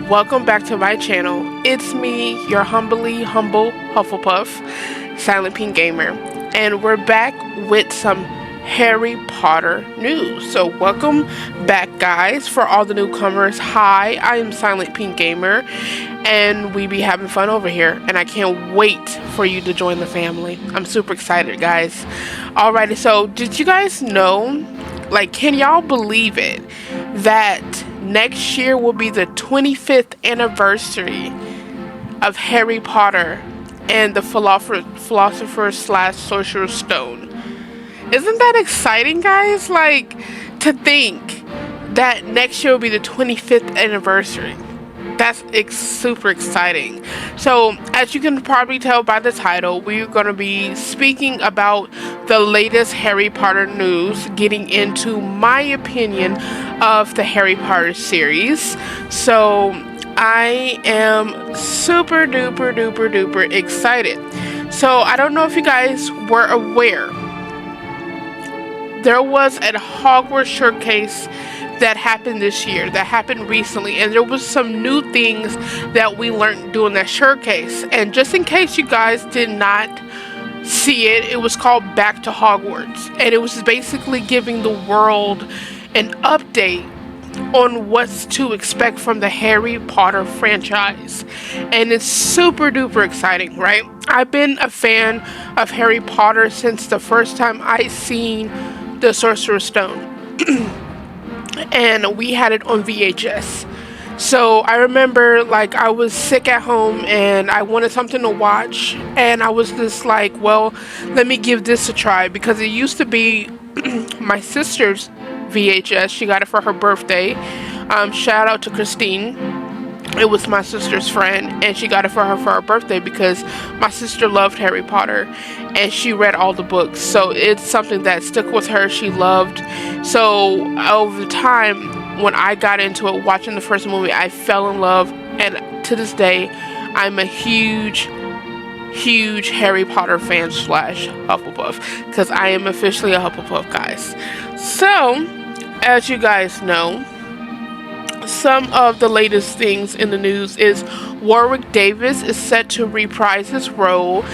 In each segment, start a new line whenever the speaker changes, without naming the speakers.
welcome back to my channel. It's me, your humbly humble Hufflepuff, Silentpinkgamer, and we're back with some Harry Potter news. So welcome back, guys. For all the newcomers, hi, I am Silentpinkgamer, and we be having fun over here, and I can't wait for you to join the family. I'm super excited, guys. Alrighty, so did you guys know, can y'all believe it, that next year will be the 25th anniversary of Harry Potter and the Philosopher's / Sorcerer's Stone? Isn't that exciting, guys? To think that next year will be the 25th anniversary. That's super exciting. So, as you can probably tell by the title, we're going to be speaking about the latest Harry Potter news, getting into my opinion of the Harry Potter series. So, I am super duper excited. So, I don't know if you guys were aware. There was a Hogwarts showcase that happened this year, that happened recently, and there was some new things that we learned during that showcase. And just in case you guys did not see it, it was called Back to Hogwarts, and it was basically giving the world an update on what's to expect from the Harry Potter franchise. And it's super duper exciting, right? I've been a fan of Harry Potter since the first time I seen the Sorcerer's Stone. And we had it on VHS. So I remember I was sick at home and I wanted something to watch, and I was just well, let me give this a try, because it used to be my sister's VHS. She got it for her birthday. Shout out to Christine. It was my sister's friend, and she got it for her birthday because my sister loved Harry Potter and she read all the books. So it's something that stuck with her. She loved. So over the time when I got into it, watching the first movie, I fell in love, and to this day I'm a huge Harry Potter fan / Hufflepuff, because I am officially a Hufflepuff, guys. So as you guys know, some of the latest things in the news is Warwick Davis is set to reprise his role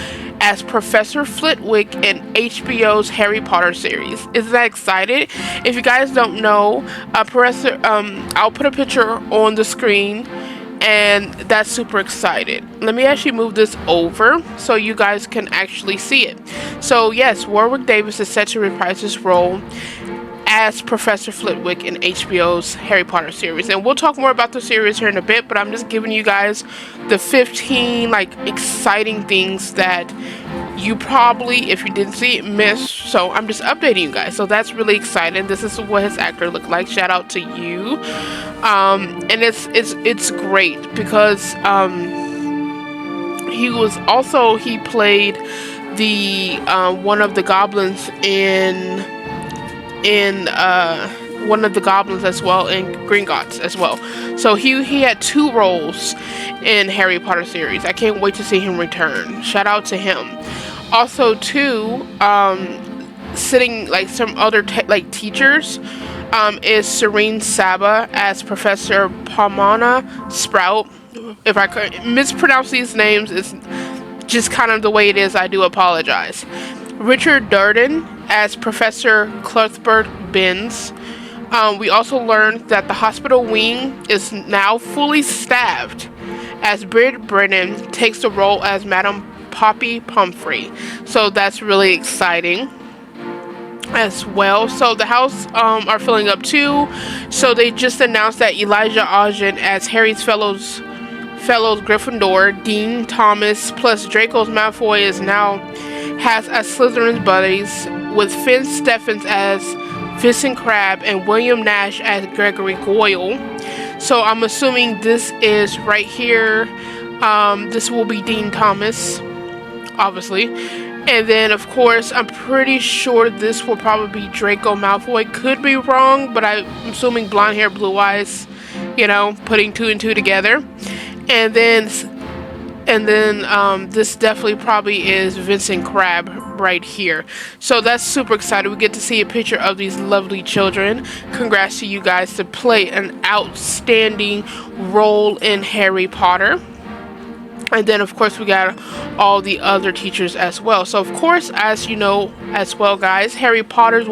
as Professor Flitwick in HBO's Harry Potter series. Isn't that exciting? If you guys don't know, I'll put a picture on the screen, and that's super excited. Let me actually move this over so you guys can actually see it. So yes, Warwick Davis is set to reprise his role as Professor Flitwick in HBO's Harry Potter series. And we'll talk more about the series here in a bit, but I'm just giving you guys the 15 exciting things that you probably, if you didn't see it, missed. So I'm just updating you guys. So that's really exciting. This is what his actor looked like. Shout out to you. And it's great because he played the one of the goblins in one of the goblins as well, in Gringotts as well. So he had 2 roles in Harry Potter series. I can't wait to see him return. Shout out to him. Also too, sitting some other teachers, is Serene Saba as Professor Pomona Sprout. If I could mispronounce these names, it's just kind of the way it is. I do apologize. Richard Durden as Professor Cuthbert Binns. We also learned that the hospital wing is now fully staffed, as Britt Brennan takes the role as Madame Poppy Pumphrey. So that's really exciting as well. So the house are filling up too. So they just announced that Elijah Ogden as Harry's fellows Gryffindor, Dean Thomas plus Draco Malfoy has as Slytherin's buddies, with Finn Steffens as Vincent Crabbe and William Nash as Gregory Goyle. So I'm assuming this is right here. This will be Dean Thomas, obviously. And then, of course, I'm pretty sure this will probably be Draco Malfoy. Could be wrong, but I'm assuming blonde hair, blue eyes, putting 2 and 2 together. And then And then this definitely probably is Vincent Crabbe right here. So that's super exciting. We get to see a picture of these lovely children. Congrats to you guys to play an outstanding role in Harry Potter. And then of course we got all the other teachers as well. So of course, as you know as well, guys, Harry Potter's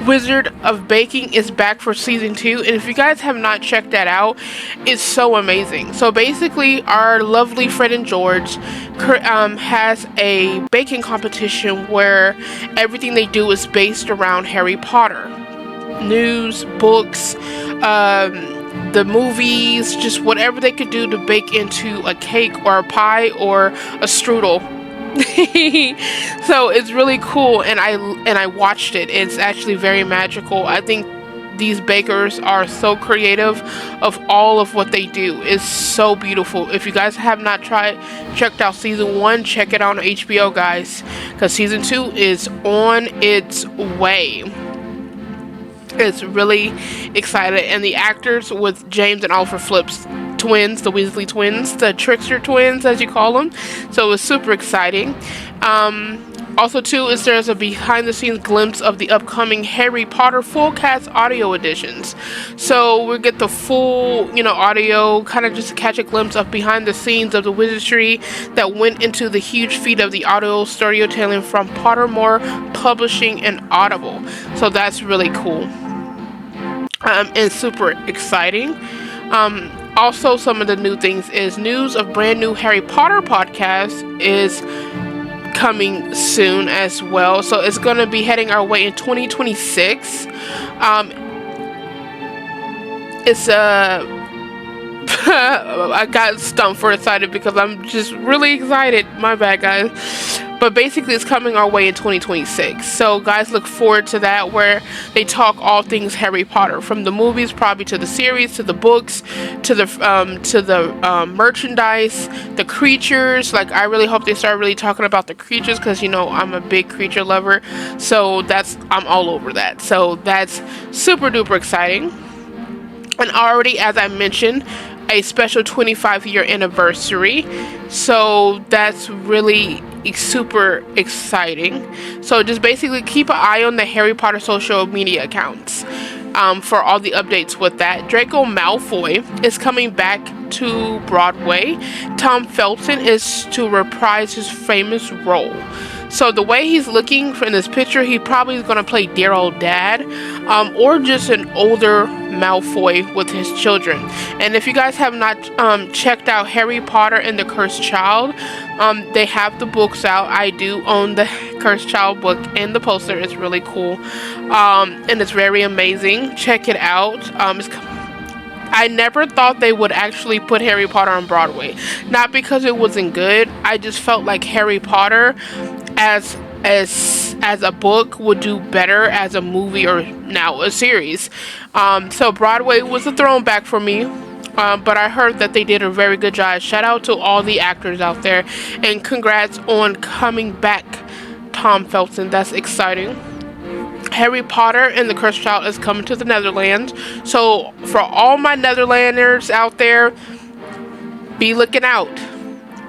Wizard of Baking is back for season 2, and if you guys have not checked that out, it's so amazing. So basically our lovely Fred and George has a baking competition where everything they do is based around Harry Potter. News, books, the movies, just whatever they could do to bake into a cake or a pie or a strudel. So it's really cool, and I watched it. It's actually very magical. I think these bakers are so creative of all of what they do. It's so beautiful. If you guys have not checked out season 1, check it out on HBO, guys, because season 2 is on its way. It's really excited, and the actors with James and Alfred Flipp's twins, the Weasley twins, the trickster twins as you call them. So it was super exciting. Also too is there's a behind the scenes glimpse of the upcoming Harry Potter full cast audio editions. So we get the full, audio, kind of just to catch a glimpse of behind the scenes of the wizardry that went into the huge feat of the audio storytelling from Pottermore Publishing and Audible. So that's really cool. And super exciting. Also, some of the new things is news of brand new Harry Potter podcast is coming soon as well. So it's going to be heading our way in 2026. It's I got stumped for excited because I'm just really excited. My bad, guys. But basically it's coming our way in 2026. So guys, look forward to that, where they talk all things Harry Potter, from the movies probably to the series, to the books, to the merchandise, the creatures. Like, I really hope they start really talking about the creatures, because I'm a big creature lover. So I'm all over that. So that's super duper exciting. And already, as I mentioned, a special 25-year anniversary. So that's really super exciting. So just basically keep an eye on the Harry Potter social media accounts for all the updates with that. Draco Malfoy is coming back to Broadway. Tom Felton is to reprise his famous role. So the way he's looking in this picture, he probably is going to play dear old dad, or just an older Malfoy with his children. And if you guys have not checked out Harry Potter and the Cursed Child, they have the books out. I do own the Cursed Child book and the poster. It's really cool, and it's very amazing. Check it out. I never thought they would actually put Harry Potter on Broadway. Not because it wasn't good. I just felt like Harry Potter as a book would do better as a movie or now a series. So Broadway was a throwback for me. But I heard that they did a very good job. Shout out to all the actors out there, and congrats on coming back, Tom Felton. That's exciting. Harry Potter and the Cursed Child is coming to the Netherlands. So for all my Netherlanders out there, be looking out.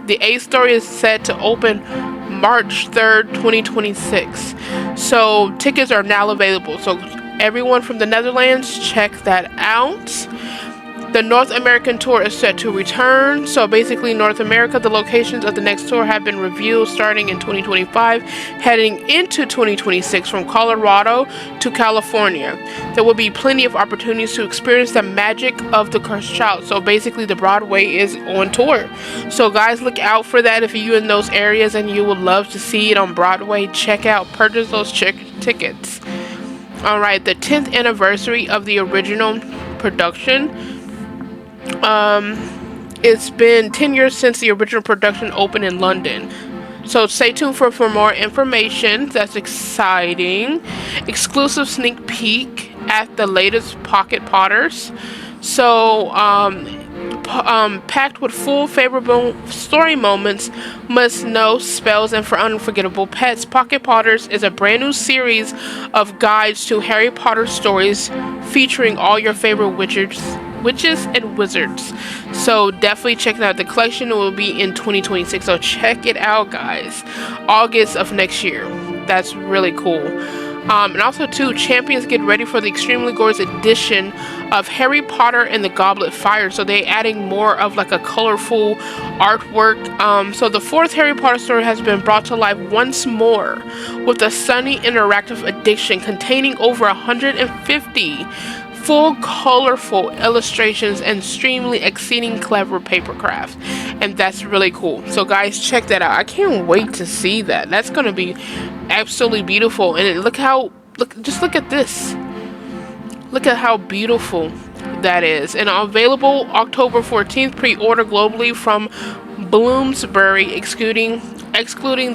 The 8th story is set to open March 3rd, 2026. So tickets are now available. So everyone from the Netherlands, check that out. The North American tour is set to return. So basically, North America, the locations of the next tour have been revealed starting in 2025, heading into 2026 from Colorado to California. There will be plenty of opportunities to experience the magic of the Cursed Child. So basically, the Broadway is on tour. So guys, look out for that. If you're in those areas and you would love to see it on Broadway, purchase those tickets. All right, the 10th anniversary of the original production. It's been 10 years since the original production opened in London. So stay tuned for more information. That's exciting. Exclusive sneak peek at the latest Pocket Potters. So, packed with full favorable story moments, must know spells, and for unforgettable pets, Pocket Potters is a brand new series of guides to Harry Potter stories featuring all your favorite witches and wizards. So definitely check it out. The collection will be in 2026. So check it out, guys. August of next year. That's really cool. And also too, champions, get ready for the extremely gorgeous edition of Harry Potter and the Goblet of Fire. So they're adding more of like a colorful artwork. So the fourth Harry Potter story has been brought to life once more with a sunny interactive edition containing over 150 full colorful illustrations and extremely exceeding clever papercraft, and that's really cool. So guys, check that out. I can't wait to see that. That's gonna be absolutely beautiful. And just look at this. Look at how beautiful that is. And available October 14th, pre-order globally from Bloomsbury, excluding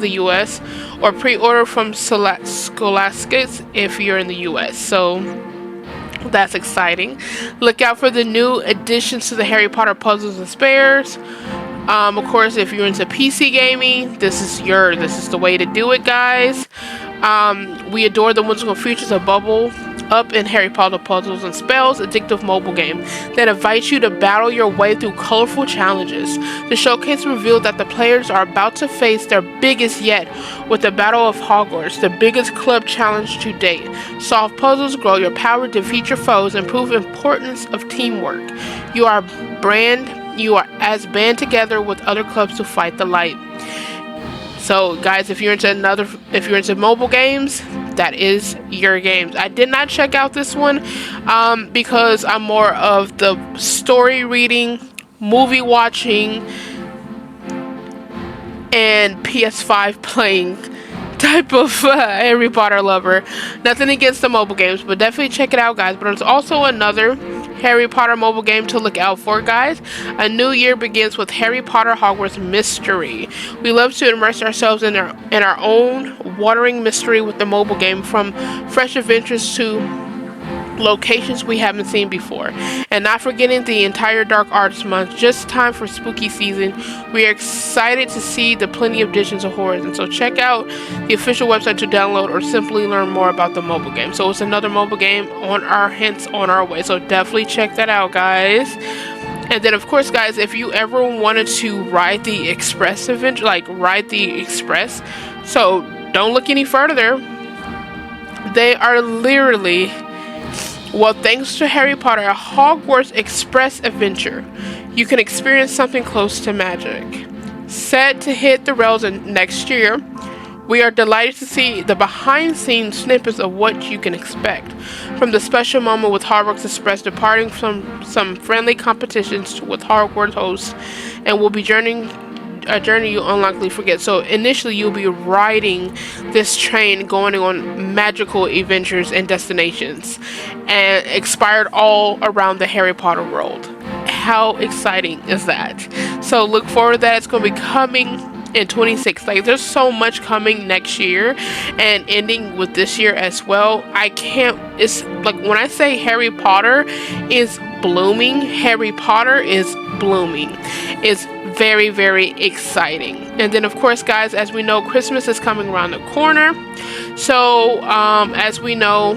the US, or pre-order from Scholastics if you're in the US. So that's exciting. Look out for the new additions to the Harry Potter Puzzles and Spares. Of course, if you're into PC gaming, this is the way to do it, guys. We adore the whimsical features of Bubble Up in Harry Potter Puzzles and Spells, addictive mobile game that invites you to battle your way through colorful challenges. The showcase revealed that the players are about to face their biggest yet with the Battle of Hogwarts, the biggest club challenge to date. Solve puzzles, grow your power, defeat your foes, and prove the importance of teamwork. You are as band together with other clubs to fight the light. So guys, if you're into mobile games, that is your games. I did not check out this one because I'm more of the story reading, movie watching, and PS5 playing type of Harry Potter lover. Nothing against the mobile games, but definitely check it out, guys. But there's also another Harry Potter mobile game to look out for, guys. A new year begins with Harry Potter Hogwarts Mystery. We love to immerse ourselves in our own watering mystery with the mobile game, from fresh adventures to locations we haven't seen before. And not forgetting the entire Dark Arts month, just time for spooky season. We are excited to see the plenty of additions of horrors, and so check out the official website to download or simply learn more about the mobile game. So it's another mobile game on our way, so definitely check that out, guys. And then of course, guys, if you ever wanted to ride the Express event, so don't look any further. They are literally, well, thanks to Harry Potter, a Hogwarts Express adventure. You can experience something close to magic. Set to hit the rails next year, we are delighted to see the behind-the-scenes snippets of what you can expect. From the special moment with Hogwarts Express departing from some friendly competitions with Hogwarts hosts, and will be a journey you'll unlikely forget. So initially you'll be riding this train going on magical adventures and destinations, and expired all around the Harry Potter world. How exciting is that? So look forward to that. It's going to be coming in 26. Like, there's so much coming next year and ending with this year as well. It's like, when I say Harry Potter is blooming, Harry Potter is blooming. It's very, very exciting. And then of course, guys, as we know, Christmas is coming around the corner. So as we know,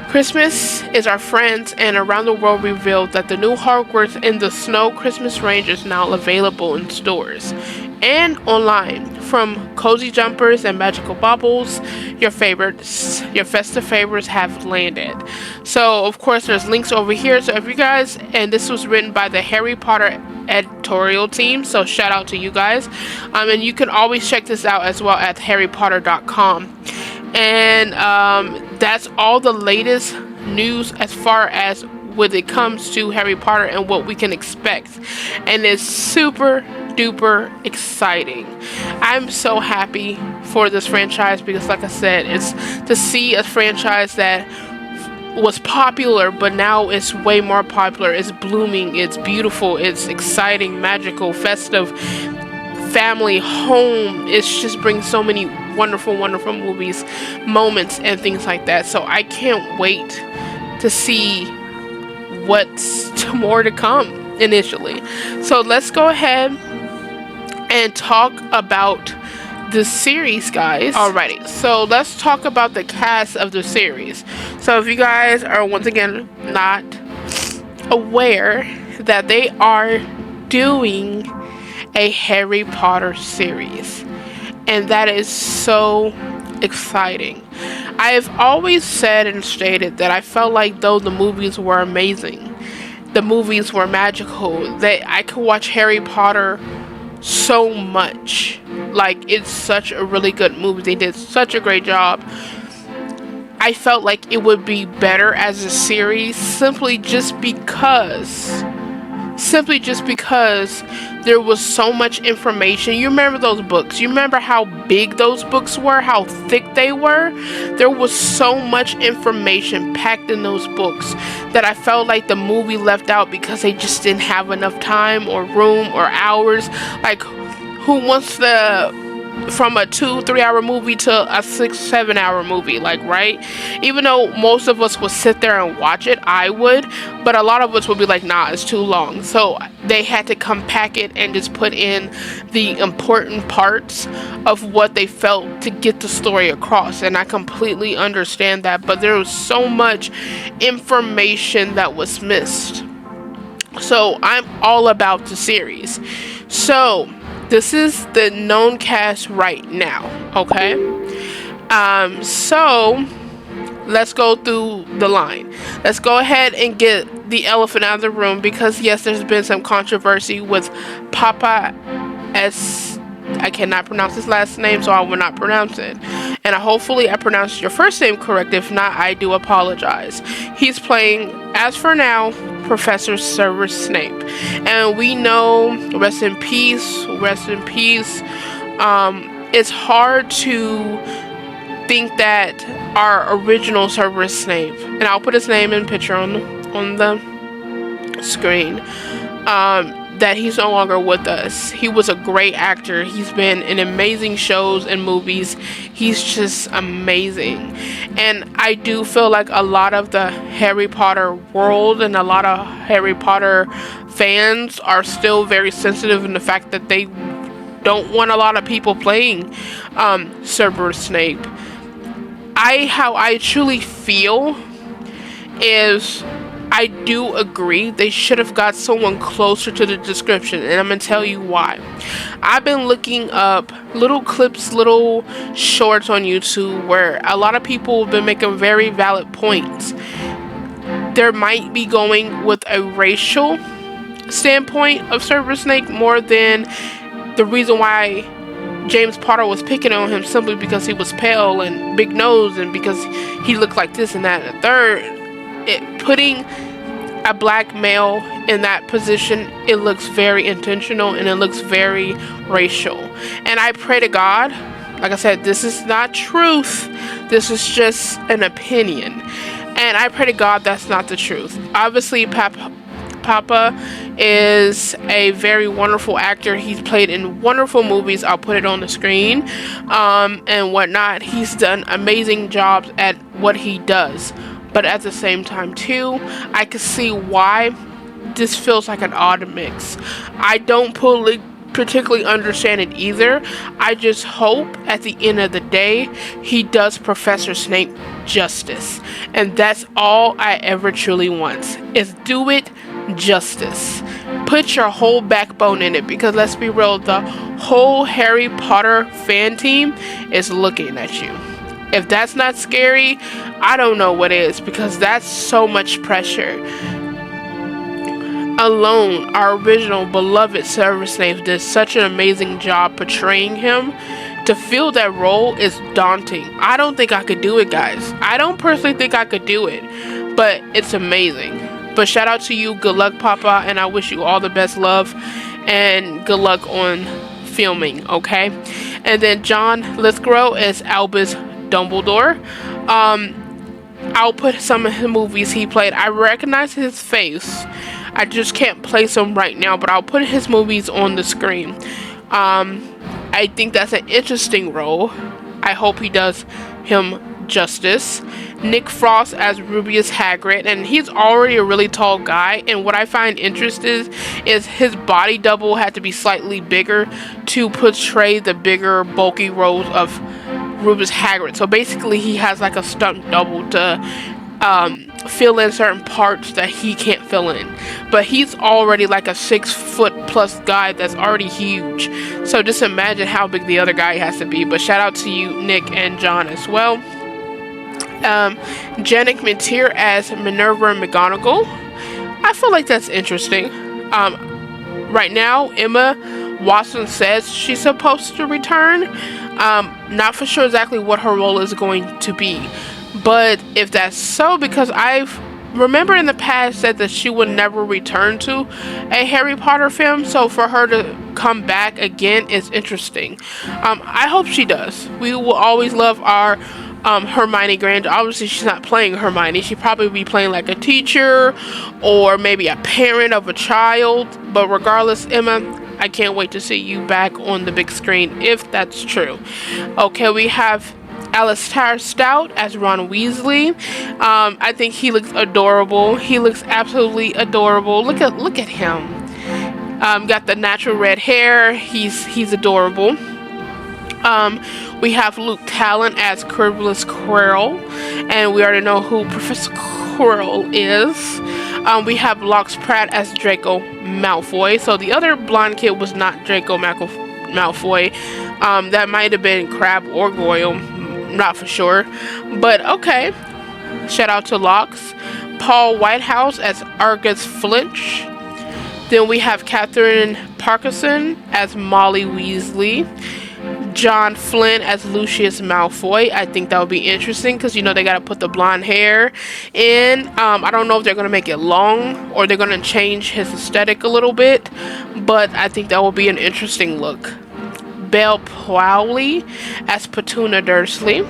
Christmas is our friends, and around the world revealed that the new Hogwarts in the Snow Christmas range is now available in stores and online. From cozy jumpers and magical baubles, your festive favorites have landed. So of course, there's links over here. So if you guys, and this was written by the Harry Potter editorial team, so shout out to you guys. And you can always check this out as well at harrypotter.com. And that's all the latest news as far as when it comes to Harry Potter and what we can expect. And it's super duper exciting. I'm so happy for this franchise because, like I said, it's to see a franchise that was popular, but now it's way more popular. It's blooming, it's beautiful, it's exciting, magical, festive, family, home. It just brings so many wonderful movies, moments, and things like that. So I can't wait to see what's more to come initially. So let's go ahead and talk about the series, guys. Alrighty, so let's talk about the cast of the series. So if you guys are once again not aware that they are doing a Harry Potter series, and that is so exciting. I have always said and stated that I felt like though the movies were amazing, the movies were magical, that I could watch Harry Potter so much. Like, it's such a really good movie. They did such a great job. I felt like it would be better as a series simply just because there was so much information. You remember those books? You remember how big those books were, how thick they were? There was so much information packed in those books that I felt like the movie left out because they just didn't have enough time or room or hours. Like, who wants from a 2-3 hour movie to a 6-7 hour movie, like, right? Even though most of us would sit there and watch it, I would, but a lot of us would be like, nah, it's too long. So they had to compact it and just put in the important parts of what they felt to get the story across, and I completely understand that, but there was so much information that was missed. So I'm all about the series. So this is the known cast right now, okay? So let's go through the line. Let's go ahead and get the elephant out of the room, because yes, there's been some controversy with Papa S. I cannot pronounce his last name, so I will not pronounce it. And hopefully I pronounced your first name correct. If not, I do apologize. He's playing, as for now, Professor Severus Snape. And we know, rest in peace, rest in peace. It's hard to think that our original Severus Snape, and I'll put his name and picture on the screen, that he's no longer with us. He was a great actor. He's been in amazing shows and movies. He's just amazing. And I do feel like a lot of the Harry Potter world and a lot of Harry Potter fans are still very sensitive in the fact that they don't want a lot of people playing Severus Snape. How I truly feel is, I do agree they should have got someone closer to the description, and I'm going to tell you why. I've been looking up little clips, little shorts on YouTube where a lot of people have been making very valid points. There might be going with a racial standpoint of Severus Snape more than the reason why James Potter was picking on him simply because he was pale and big nose and because he looked like this and that and the third. Putting a black male in that position, it looks very intentional and it looks very racial. And I pray to God, like I said, this is not truth. This is just an opinion. And I pray to God that's not the truth. Obviously, Papa is a very wonderful actor. He's played in wonderful movies. I'll put it on the screen and whatnot. He's done amazing jobs at what he does. But at the same time, too, I can see why this feels like an odd mix. I don't particularly understand it either. I just hope at the end of the day, he does Professor Snape justice. And that's all I ever truly want, is do it justice. Put your whole backbone in it, because let's be real, the whole Harry Potter fan team is looking at you. If that's not scary, I don't know what is, because that's so much pressure. Alone, our original beloved Severus Snape did such an amazing job portraying him. To fill that role is daunting. I don't think I could do it, guys. I don't personally think I could do it, but it's amazing. But shout out to you. Good luck, Papa, and I wish you all the best love and good luck on filming, okay? And then John Lithgow is Albus Dumbledore. I'll put some of his movies he played. I recognize his face. I just can't place him right now, but I'll put his movies on the screen. I think that's an interesting role. I hope he does him justice. Nick Frost as Rubeus Hagrid, and he's already a really tall guy, and what I find interesting is his body double had to be slightly bigger to portray the bigger, bulky roles of Rubeus Hagrid. So basically he has like a stunt double to fill in certain parts that he can't fill in. But he's already like a 6 foot plus guy that's already huge. So just imagine how big the other guy has to be. But shout out to you, Nick and John, as well. Janet McTeer as Minerva McGonagall. I feel like that's interesting. Right now, Emma Watson says she's supposed to return. Not for sure exactly what her role is going to be. But if that's so, because I've remember in the past said that she would never return to a Harry Potter film, so for her to come back again is interesting. I hope she does. We will always love our Hermione Granger. Obviously, she's not playing Hermione. She'd probably be playing like a teacher or maybe a parent of a child. But regardless, Emma, I can't wait to see you back on the big screen if that's true. Okay, we have Alistair Stout as Ron Weasley. I think he looks adorable. He looks absolutely adorable. Look at him. Got the natural red hair. He's adorable. We have Luke Talon as Quirrell's Quirrell, and we already know who Professor Quirrell is. We have Lux Pratt as Draco Malfoy. So the other blonde kid was not Draco Malfoy. That might have been Crabbe or Goyle, not for sure. But okay. Shout out to Lux. Paul Whitehouse as Argus Flinch. Then we have Catherine Parkinson as Molly Weasley. John Flynn as Lucius Malfoy. I think that would be interesting because you know they gotta put the blonde hair in. I don't know if they're gonna make it long or they're gonna change his aesthetic a little bit, but I think that will be an interesting look. Belle Powley as Petunia Dursley.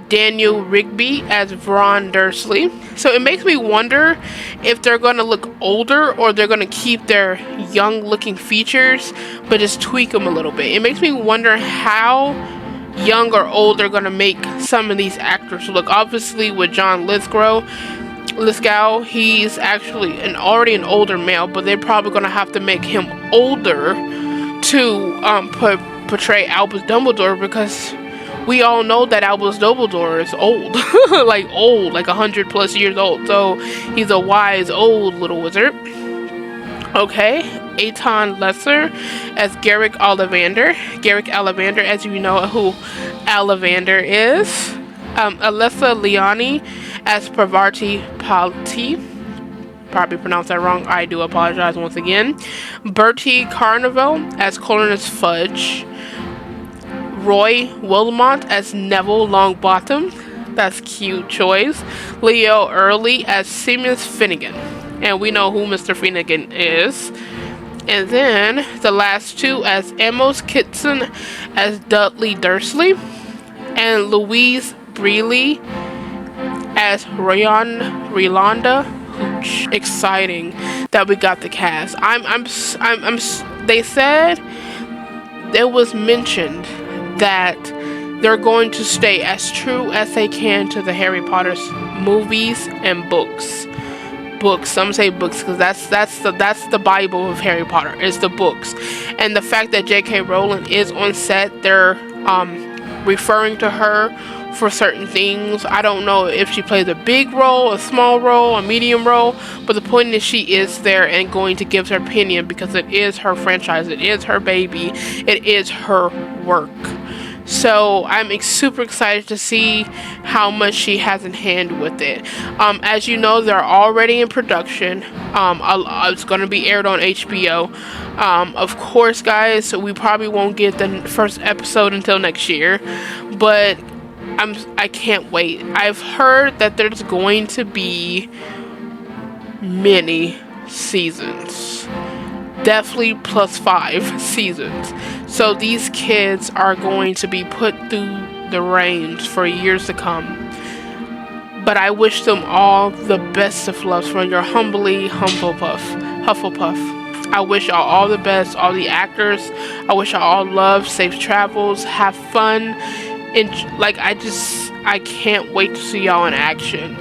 Daniel Rigby as Ron Dursley. So it makes me wonder if they're going to look older or they're going to keep their young looking features but just tweak them a little bit. It makes me wonder how young or old they're going to make some of these actors look. Obviously with John Lithgow, he's actually already an older male, but they're probably going to have to make him older to portray Albus Dumbledore, because we all know that Albus Dumbledore is old, like 100 plus years old. So he's a wise old little wizard. Okay, Aton Lesser as Garrick Ollivander. Garrick Ollivander, as you know who Ollivander is. Alessa Leoni as Parvati Palti. Probably pronounced that wrong. I do apologize once again. Bertie Carnival as Colonus Fudge. Roy Wilmot as Neville Longbottom. That's cute choice. Leo Early as Seamus Finnegan. And we know who Mr. Finnegan is. And then the last two as Amos Kitson as Dudley Dursley. And Louise Brealey as Rolanda Hooch. Exciting that we got the cast. They said it was mentioned that they're going to stay as true as they can to the Harry Potter movies and books. Some say books because that's the Bible of Harry Potter, is the books. And the fact that J.K. Rowling is on set, they're referring to her for certain things. I don't know if she plays a big role, a small role, a medium role, but the point is she is there and going to give her opinion because it is her franchise, it is her baby, it is her work. So I'm super excited to see how much she has in hand with it. As you know, they're already in production. It's going to be aired on HBO. Of course, guys, we probably won't get the first episode until next year, but I can't wait. I've heard that there's going to be many seasons. Definitely +5 seasons. So these kids are going to be put through the range for years to come. But I wish them all the best of luck from your humbly Hufflepuff. I wish y'all all the best, all the actors. I wish y'all all love, safe travels, have fun. And I can't wait to see y'all in action.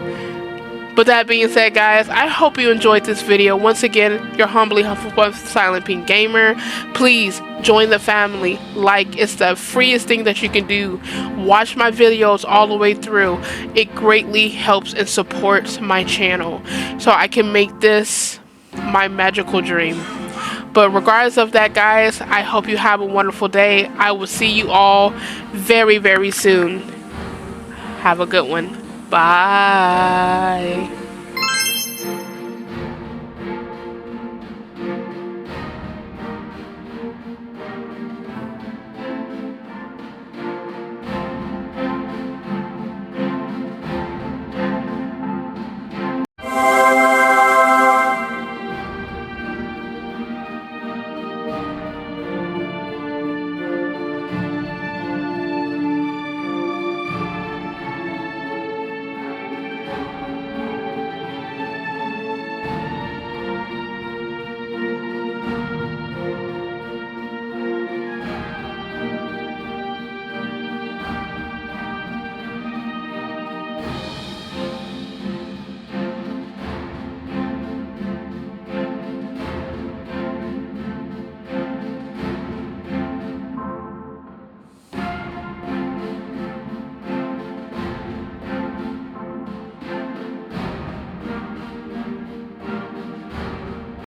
But that being said, guys, I hope you enjoyed this video. Once again, your humbly Hufflepuff Silent Pink Gamer. Please join the family. Like, it's the freest thing that you can do. Watch my videos all the way through. It greatly helps and supports my channel, so I can make this my magical dream. But regardless of that, guys, I hope you have a wonderful day. I will see you all very, very soon. Have a good one. Bye.